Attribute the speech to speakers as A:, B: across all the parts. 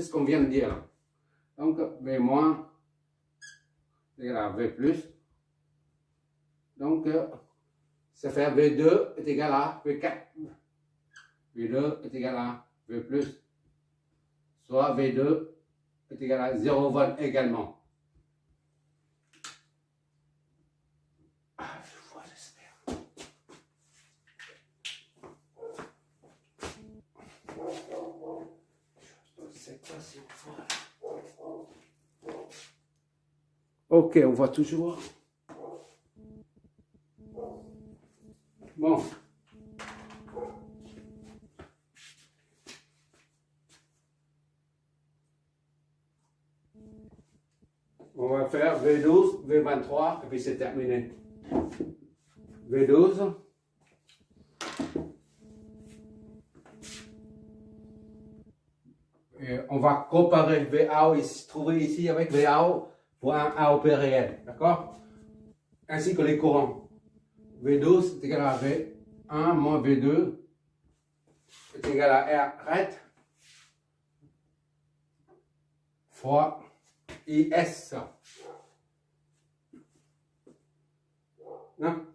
A: ce qu'on vient de dire. Donc, V moins est égal à V plus. Donc, ça fait V2 est égal à V4. V2 est égal à V plus. Soit V2 est égal à 0 volt également. Ok, on voit toujours. Bon. On va faire V12, V23 et puis c'est terminé. V12. Et on va comparer VAO ici, trouver ici avec VAO pour un AOP réel. D'accord? Ainsi que les courants. V12 est égal à V1 moins V2 est égal à R ret fois IS. Non?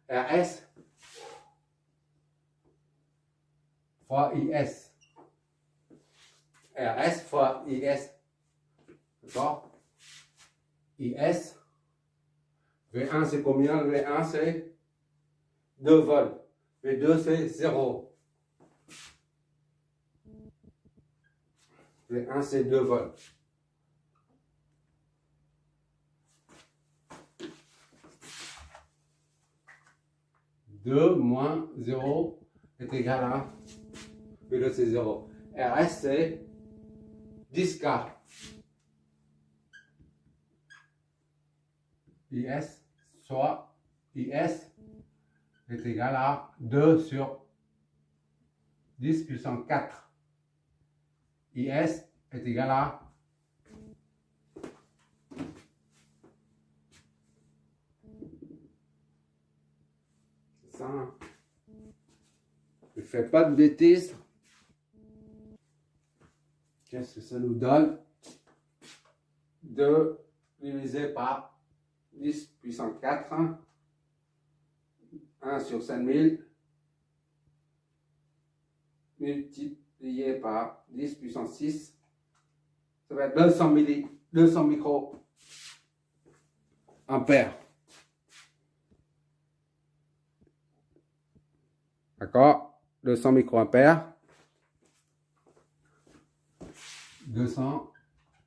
A: RS fois IS. RS fois IS. D'accord? IS. V1 c'est combien? V1 c'est 2 volts. V2 c'est 0. V1 c'est 2 volts. Deux moins 0 est égal à V2 c'est 0. RS c'est 10K. IS soit IS est égal à 2 sur 10 puissance 4. IS est égal à ça. Je ne fais pas de bêtises. Qu'est-ce que ça nous donne? 2 divisé par 10 puissance 4. 1 sur 5000 multiplié par 10 puissance 6. Ça va être 200 micro-ampères. D'accord? 200 micro-ampères. 200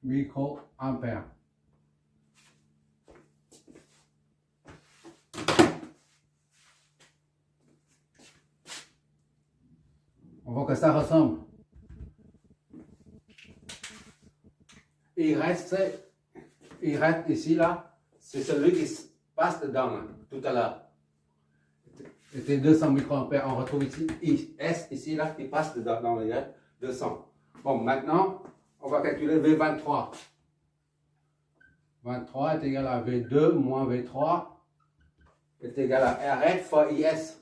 A: micro-ampères. On voit que ça ressemble. Il reste ici, là, c'est celui qui passe dedans, là, tout à l'heure. C'était 200 microampères. On retrouve ici, IS, ici, là, qui passe dedans, dans les 200. Bon, maintenant, on va calculer V23. 23 est égal à V2 moins V3 est égal à RF fois IS.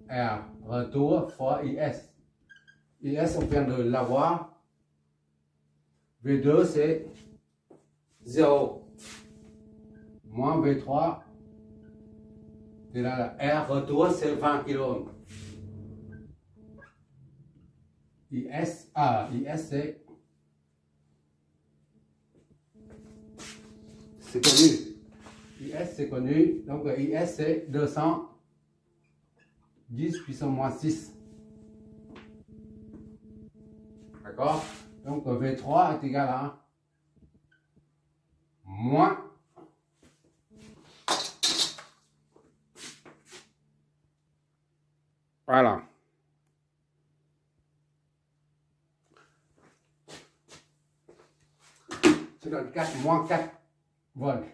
A: R retour fois IS. IS, on vient de l'avoir. V2, c'est 0. Moins V3. Et là, R retour, c'est 20 kΩ. IS, c'est connu. IS, c'est connu. Donc, IS, c'est 210 puissance moins 6. D'accord? Donc, V3 est égal à moins. Voilà. C'est dans le 4, moins 4 volts.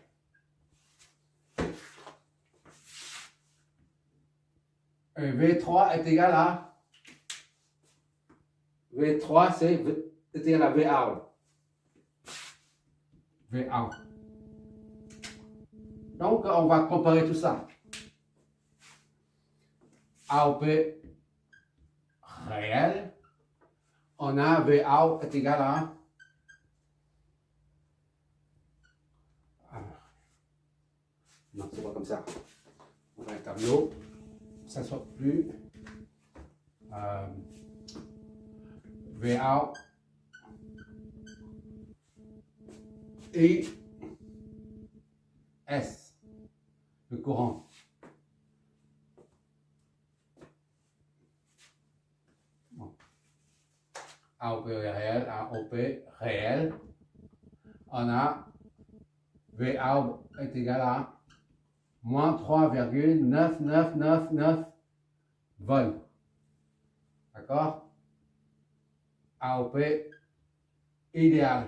A: Et V3 est égal à V3, c'est égal à VA. VA. Donc, on va comparer tout ça. AOP réel on a V out est égal à non, c'est pas comme ça. On va un tableau. Ça soit plus V out et S, le courant. Bon. AOP réel, AOP réel. On a V out est égal à moins 3,9999 volts. D'accord? AOP idéal.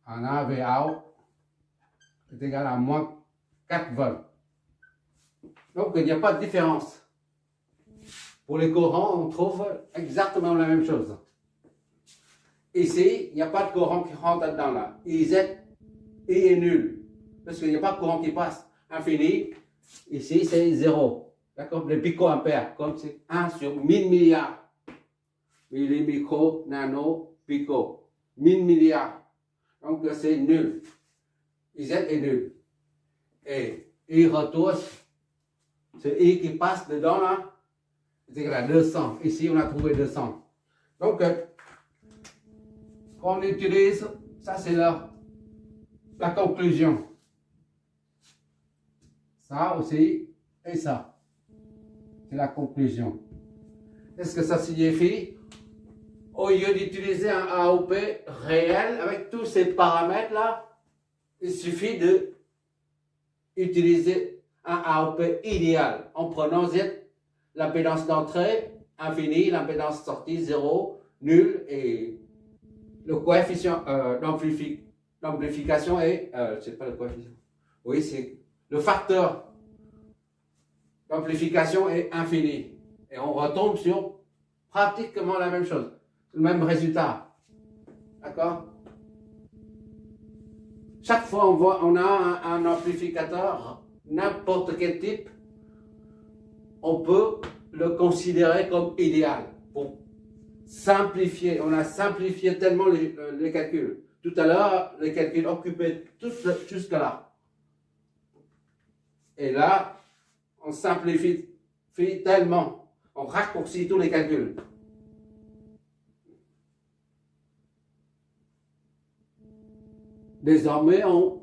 A: On a V out est égal à moins 4 volts. Donc il n'y a pas de différence. Pour les courants, on trouve exactement la même chose. Ici, il n'y a pas de courant qui rentre là-dedans là. IZ est nul. Parce qu'il n'y a pas de courant qui passe. Infini, ici c'est 0. D'accord? Les picoampères, comme c'est 1 sur 1000 milliards. Milli, micro, nano, pico. 1000 milliards. Donc c'est nul. IZ est nul. Et I retourne, c'est I qui passe dedans là, c'est égal à 200. Ici on a trouvé 200. Donc quand on utilise, ça c'est la conclusion. Ça aussi et ça. C'est la conclusion. Qu'est-ce que ça signifie? Au lieu d'utiliser un AOP réel avec tous ces paramètres là, il suffit de utiliser un AOP idéal en prenant Z, l'impédance d'entrée infinie, l'impédance sortie 0, nul et le coefficient d'amplification est, c'est pas le coefficient, oui c'est le facteur d'amplification est infini et on retombe sur pratiquement la même chose, le même résultat, d'accord? Chaque fois on a un amplificateur, n'importe quel type, on peut le considérer comme idéal. Pour simplifier, on a simplifié tellement les calculs. Tout à l'heure, les calculs occupaient tout jusque-là. Et là, on simplifie tellement, on raccourcit tous les calculs. Désormais, on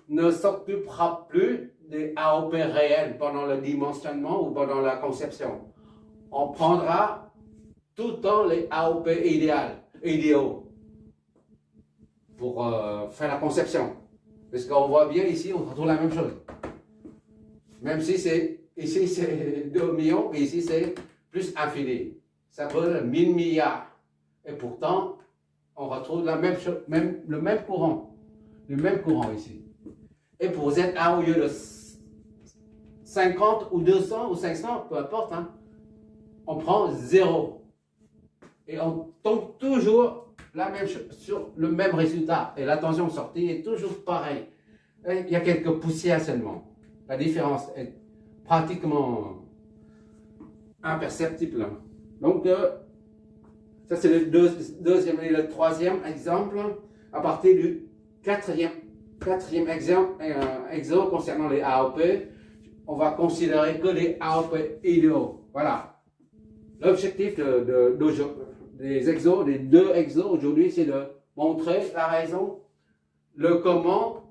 A: ne s'occupera plus des AOP réels pendant le dimensionnement ou pendant la conception. On prendra tout le temps les AOP idéaux pour faire la conception. Parce qu'on voit bien ici, on retrouve la même chose. Même si ici c'est 2 millions, et ici c'est plus infini. Ça peut 1000 milliards. Et pourtant, on retrouve la même chose, le même courant. Le même courant ici. Et pour ZA, au lieu de 50 ou 200 ou 500, peu importe, hein, on prend 0. Et on tombe toujours la même chose, sur le même résultat. Et la tension sortie est toujours pareille. Il y a quelques poussières seulement. La différence est pratiquement imperceptible. Donc, ça c'est le deuxième et le troisième exemple. À partir du quatrième exemple concernant les AOP, on va considérer que les AOP idéaux. Voilà. L'objectif des deux exos aujourd'hui, c'est de montrer la raison, le comment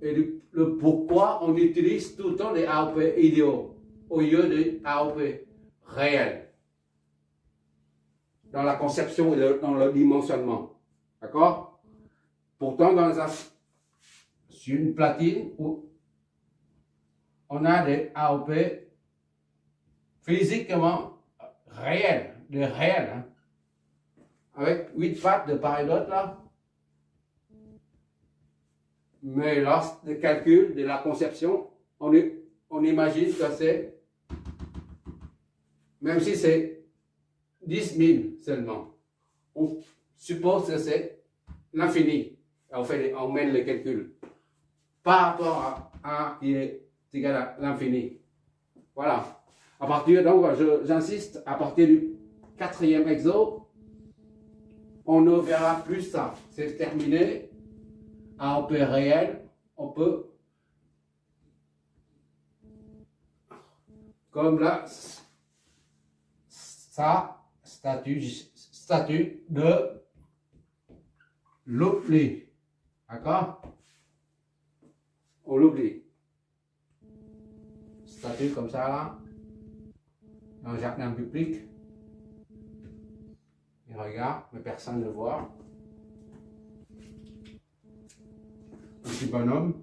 A: et le pourquoi on utilise tout le temps les AOP idéaux au lieu des AOP réels dans la conception et dans le dimensionnement. D'accord? Pourtant, sur une platine où on a des AOP physiquement réels, des réels, hein, avec 8 faces de part et d'autre là. Mais lors des calculs, de la conception, on imagine que c'est, même si c'est 10 000 seulement, on suppose que c'est l'infini. On mène les calculs par rapport à A qui est égal à l'infini. Voilà. À partir, donc, j'insiste, à partir du 4e exo, on ne verra plus ça. C'est terminé. À OP réel, on peut, comme là, ça, statut de l'oubli. D'accord? On l'oublie. Statut comme ça, là. Dans le jardin public. Il regarde, mais personne ne le voit. Un petit bonhomme.